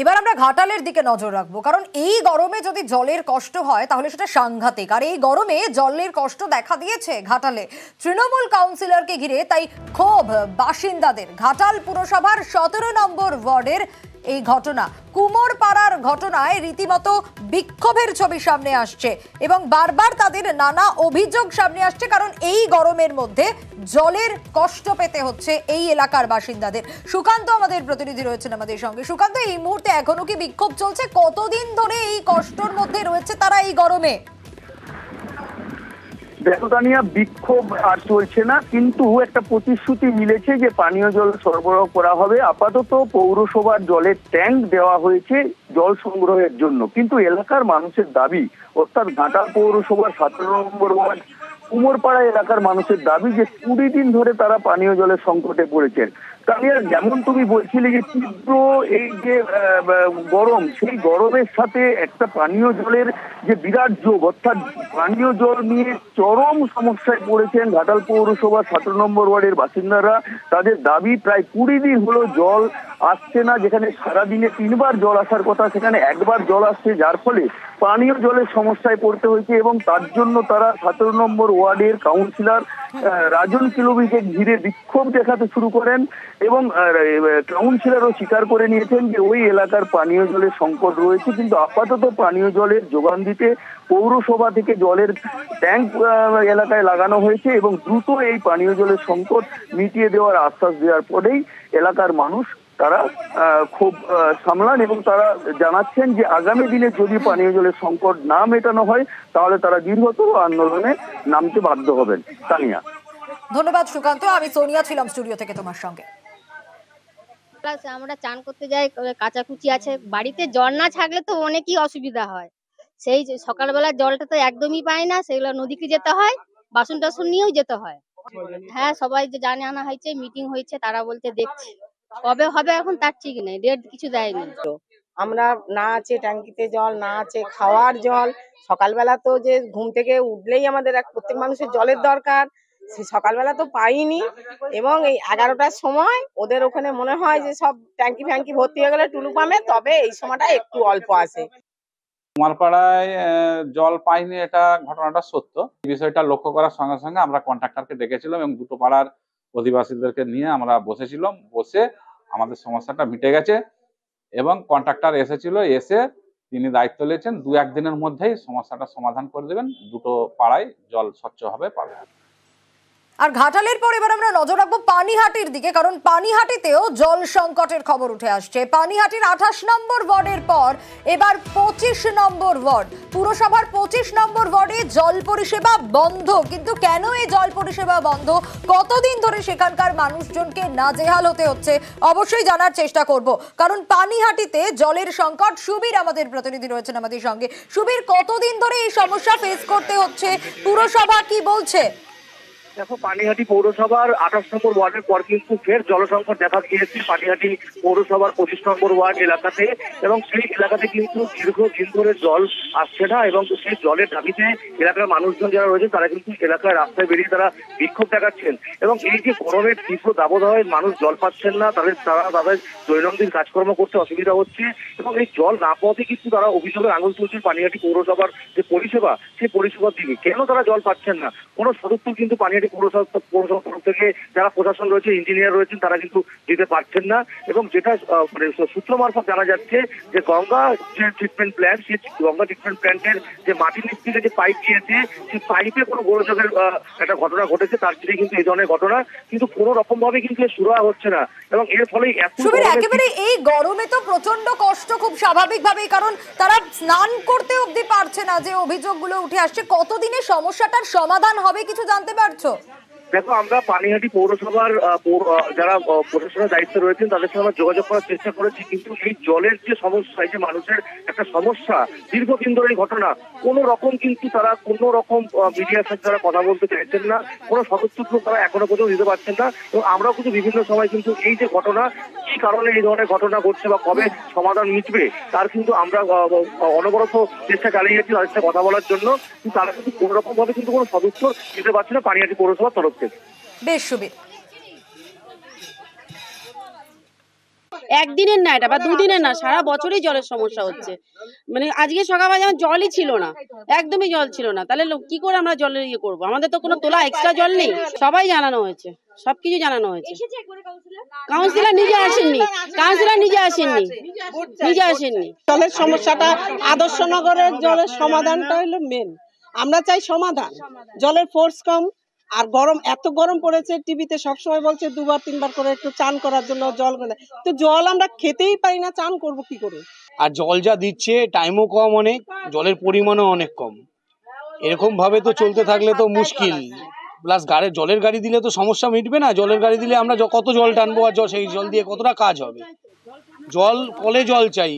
এবার আমরা ঘাটালের দিকে নজর রাখবো, কারণ এই গরমে যদি জলের কষ্ট হয় তাহলে সেটা সাংঘাতিক। আর এই গরমে জলের কষ্ট দেখা দিয়েছে ঘাটালে তৃণমূল কাউন্সিলরকে ঘিরে, তাই ক্ষোভ বাসিন্দাদের। ঘাটাল পুরসভার 17 নম্বর ওয়ার্ডের এই ঘটনা, কুমোরপাড়ার ঘটনায় রীতিমতো বিক্ষোভের ছবি সামনে আসছে এবং বারবার তাদের নানা অভিযোগ সামনে আসছে, কারণ এই গরমের মধ্যে জলের কষ্ট পেতে হচ্ছে এই এলাকার বাসিন্দাদের। সুকান্ত আমাদের প্রতিনিধি রয়েছেন আমাদের সঙ্গে। সুকান্ত, এই মুহূর্তে এখনো কি বিক্ষোভ চলছে? কতদিন ধরে এই কষ্টের মধ্যে রয়েছে তারা এই গরমে? দেখো তানিয়া, বিক্ষোভ আর চলছে না, কিন্তু একটা প্রতিশ্রুতি মিলেছে যে পানীয় জল সরবরাহ করা হবে। আপাতত পৌরসভার জলের ট্যাঙ্ক দেওয়া হয়েছে জল সংগ্রহের জন্য, কিন্তু এলাকার মানুষের দাবি, অর্থাৎ ঘাটাল পৌরসভার 17 নম্বর ওয়ার্ড কুমোরপাড়া এলাকার মানুষের দাবি যে 20 দিন ধরে তারা পানীয় জলের সংকটে পড়েছেন। তাহলে যেমন তুমি বলছিলে যে তীব্র এই যে গরম, সেই গরমের সাথে একটা পানীয় জলের যে বিরাট যোগ, অর্থাৎ পানীয় জল নিয়ে চরম সমস্যায় পড়েছেন ঘাটাল পৌরসভা 17 নম্বর ওয়ার্ডের বাসিন্দারা। তাদের দাবি, প্রায় 20 দিন হলো জল আসছে না। যেখানে সারাদিনে 3 বার জল আসার কথা, সেখানে 1 বার জল আসছে, যার ফলে পানীয় জলের সমস্যায় পড়তে হয়েছে। এবং তার জন্য তারা 17 নম্বর ওয়ার্ডের কাউন্সিলর রাজন কিলোবিকে ঘিরে বিক্ষোভ দেখাতে শুরু করেন এবং কাউন্সিলরও স্বীকার করে নিয়েছেন যে ওই এলাকার পানীয় জলের সংকট রয়েছে, কিন্তু আপাতত পানীয় জলের যোগান দিতে পৌরসভা থেকে জলের ট্যাঙ্ক এলাকায় লাগানো হয়েছে এবং দ্রুত এই পানীয় জলের সংকট মিটিয়ে দেওয়ার আশ্বাস দেওয়ার পরেই এলাকার মানুষ তারা খুব সামলান এবং তারা জানাচ্ছেন যে আগামী দিনে যদি পানীয় জলের সংকট না মেটানো হয় তাহলে তারা দীর্ঘতর আন্দোলনে নামতে বাধ্য হবেন। তানিয়া, ধন্যবাদ সুকান্ত। আমি সোনিয়া ছিলাম স্টুডিও থেকে তোমার সঙ্গে। আমরা চান করতে যাই, কাচাকুচি আছে, বাড়িতে জল না থাকলে তো অনেকই অসুবিধা হয়। সেই সকালবেলা জলটা তো একদমই পাই না, সেগুলো নদীকে যেতে হয়, বাসন টাসন নিয়েও যেতে হয়। হ্যাঁ, সবাই যে জানে আনা হয়েছে, মিটিং হয়েছে, তারা বলতে দেখছি কবে হবে এখন তার ঠিক নেই, ডেট কিছু দেয়নি। আমরা না আছে ট্যাঙ্কিতে জল, না আছে খাওয়ার জল। সকালবেলা তো যে ঘুম থেকে উঠলেই আমাদের প্রত্যেক মানুষের জলের দরকার, সে সকালবেলা তো পাইনি। এবং এই 11টার সময় ওদের ওখানে মনে হয় যে সব ট্যাঙ্কি ফ্যাঙ্কি ভর্তি হয়ে গেলে টুলু পাম্পে, তবে এই সময়টা একটু অল্প আসে। কুমারপাড়ায় জল পাইনি, এটা ঘটনাটা সত্য। বিষয়টা লক্ষ্য করার সঙ্গে সঙ্গে আমরা কন্ট্রাক্টরকে ডেকেছিলাম এবং দুটো পাড়ার অধিবাসীদেরকে নিয়ে আমরা বসেছিলাম। বসে আমাদের সমস্যাটা মিটে গেছে এবং কন্ট্রাক্টর এসেছিল, এসে তিনি দায়িত্ব নিয়েছেন 2-1 দিনের মধ্যেই সমস্যাটা সমাধান করে দেবেন। দুটো পাড়ায় জল স্বচ্ছভাবে পাবে। আর ঘাটালের পর এবার আমরা নজর রাখবো পানিহাটির দিকে, কারণ পানিহাটিতেও জল সংকটের খবর উঠে আসছে। পানিহাটির 28 নম্বর ওয়ার্ডের পর এবার 25 নম্বর ওয়ার্ড, পুরসভার 25 নম্বর ওয়ার্ডে জল পরিষেবা বন্ধ। কিন্তু কেন এই জল পরিষেবা বন্ধ, কতদিন ধরে সেখানকার মানুষজনকে নাজেহাল হতে হচ্ছে, অবশ্যই জানার চেষ্টা করব, কারণ পানিহাটিতে জলের সংকট। সুবীর আমাদের প্রতিনিধি রয়েছেন আমাদের সঙ্গে। সুবীর, কতদিন ধরে এই সমস্যা ফেস করতে হচ্ছে, পুরসভা কি বলছে? দেখো, পানিহাটি পৌরসভার 28 নম্বর ওয়ার্ডের পর কিন্তু ফের জলসংকট দেখা গিয়েছে পানিহাটি পৌরসভার 25 নম্বর ওয়ার্ড এলাকাতে, এবং সেই এলাকাতে কিন্তু দীর্ঘদিন ধরে জল আসছে না এবং সেই জলের দাবিতে এলাকার মানুষজন যারা রয়েছে তারা কিন্তু এলাকার রাস্তায় বেরিয়ে তারা বিক্ষোভ দেখাচ্ছেন। এবং এই যে গরমের তীব্র দাবদাহে মানুষ জল পাচ্ছেন না, তাদের দৈনন্দিন কাজকর্ম করতে অসুবিধা হচ্ছে এবং এই জল না পাওয়াতে কিন্তু তারা অভিযোগের আঙুল তুলছেন পানিহাটি পৌরসভার যে পরিষেবা, সেই পরিষেবার দিকে। কেন তারা জল পাচ্ছেন না, কোনো সদুত্তর কিন্তু পানিহাটি পৌরসভার তরফ থেকে যারা প্রশাসন রয়েছে, ইঞ্জিনিয়ার রয়েছেন, তারা কিন্তু দিতে পারছেন না। এবং যেটা সূত্র মারফত জানা যাচ্ছে যে গঙ্গা যে ট্রিটমেন্ট প্ল্যান্ট, সেই গঙ্গা ট্রিটমেন্ট প্ল্যান্টের যে মাটির নিচ থেকে যে পাইপ দিয়েছে, সেই পাইপে কোনো গোলযোগের একটা ঘটনা ঘটেছে, তার জন্য কিন্তু এই ধরনের ঘটনা কিন্তু কোনো রকম ভাবে কিন্তু সুরাহা হচ্ছে না। এবং এর ফলে একেবারে এই গরমে তো প্রচন্ড কষ্ট, খুব স্বাভাবিকভাবেই, কারণ তারা স্নান করতে অবধি পারছে না, যে অভিযোগগুলো উঠে আসছে। কতদিনে সমস্যাটার সমাধান হবে কিছু জানতে পারছো? দেখো, আমরা পানিহাটি পৌরসভার যারা প্রশাসনের দায়িত্বে রয়েছেন তাদের সঙ্গে আমরা যোগাযোগ করার চেষ্টা করেছি, কিন্তু এই জলের যে সমস্যা, এই যে মানুষের একটা সমস্যা, দীর্ঘদিন ধরে এই ঘটনা, কোনো রকম কিন্তু তারা কোনো রকম মিডিয়ার সাথে তারা কথা বলতে চাইছেন না, কোনো সদস্যত্ব তারা এখনো পর্যন্ত দিতে পারছেন না। এবং আমরাও কিন্তু বিভিন্ন সময় কিন্তু এই যে ঘটনা, কি কারণে এই ধরনের ঘটনা ঘটছে বা কবে সমাধান মিটবে, তার কিন্তু আমরা অনবরত চেষ্টা চালিয়ে যাচ্ছি তাদের সাথে কথা বলার জন্য, কিন্তু তারা কিন্তু কোনো রকম ভাবে কিন্তু কোনো সদস্য দিতে পারছে না পানিহাটি পৌরসভার তরফ থেকে। বেশ সুবীর। একদিনের না এটা বা দুদিনের না, সারা বছরই জলের সমস্যা হচ্ছে। মানে আজকে সকালবেলা যেমন জলই ছিল না, একদমই জল ছিল না, তাহলে কি করে আমরা জলের ইয়ে করবো? আমাদের তো কোনো তোলা এক্সট্রা জল নেই। সবাই জানানো হয়েছে, সবকিছু জানানো হয়েছে। কাউন্সিলর নিজে আসেননি, জলের সমস্যাটা আদর্শনগরের জলের সমাধানটা হলো মেন। আমরা চাই সমাধান। জলের ফোর্স কম, আর গরম, এত গরম পড়েছে, টিভিতে সবসময় বলছে 2-3 বার করে একটু চান করার জন্য জল, তো জল আমরা খেতেই পারি না, চান করব কি করে? আর জল যা দিচ্ছে টাইমও কম, অনেক জলের পরিমাণও অনেক কম। এরকম ভাবে তো চলতে থাকলে তো মুশকিল। প্লাস জলের গাড়ি দিলে তো সমস্যা মিটবে না। জলের গাড়ি দিলে আমরা কত জল টানবো, আর সেই জল দিয়ে কতটা কাজ হবে? কলে জল চাই।